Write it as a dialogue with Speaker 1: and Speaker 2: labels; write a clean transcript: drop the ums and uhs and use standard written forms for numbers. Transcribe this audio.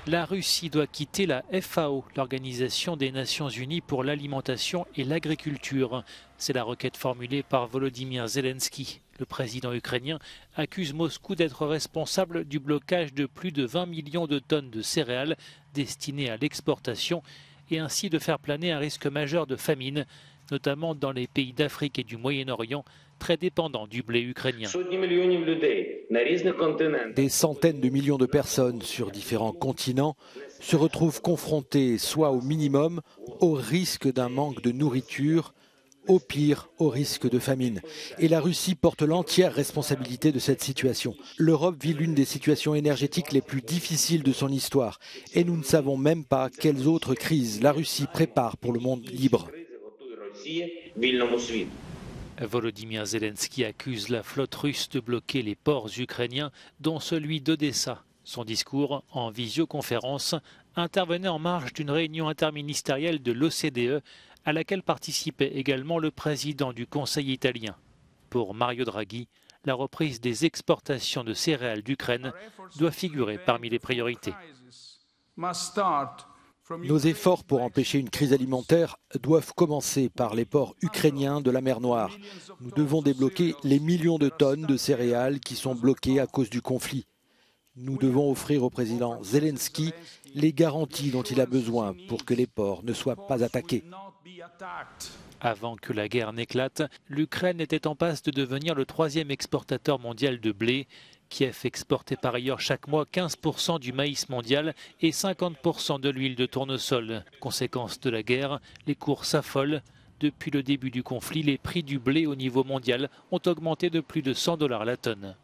Speaker 1: La Russie doit quitter la FAO, l'Organisation des Nations Unies pour l'alimentation et l'agriculture. C'est la requête formulée par Volodymyr Zelensky. Le président ukrainien accuse Moscou d'être responsable du blocage de plus de 20 millions de tonnes de céréales destinées à l'exportation et ainsi de faire planer un risque majeur de famine, notamment dans les pays d'Afrique et du Moyen-Orient, très dépendants du blé ukrainien.
Speaker 2: Des centaines de millions de personnes sur différents continents se retrouvent confrontées soit au minimum au risque d'un manque de nourriture, au pire au risque de famine. Et la Russie porte l'entière responsabilité de cette situation. L'Europe vit l'une des situations énergétiques les plus difficiles de son histoire et nous ne savons même pas quelles autres crises la Russie prépare pour le monde libre.
Speaker 1: Volodymyr Zelensky accuse la flotte russe de bloquer les ports ukrainiens, dont celui d'Odessa. Son discours, en visioconférence, intervenait en marge d'une réunion interministérielle de l'OCDE, à laquelle participait également le président du Conseil italien. Pour Mario Draghi, la reprise des exportations de céréales d'Ukraine doit figurer parmi les priorités.
Speaker 2: Nos efforts pour empêcher une crise alimentaire doivent commencer par les ports ukrainiens de la mer Noire. Nous devons débloquer les millions de tonnes de céréales qui sont bloquées à cause du conflit. Nous devons offrir au président Zelensky les garanties dont il a besoin pour que les ports ne soient pas attaqués.
Speaker 1: Avant que la guerre n'éclate, l'Ukraine était en passe de devenir le troisième exportateur mondial de blé. Kiev exportait par ailleurs chaque mois 15% du maïs mondial et 50% de l'huile de tournesol. Conséquence de la guerre, les cours s'affolent. Depuis le début du conflit, les prix du blé au niveau mondial ont augmenté de plus de $100 la tonne.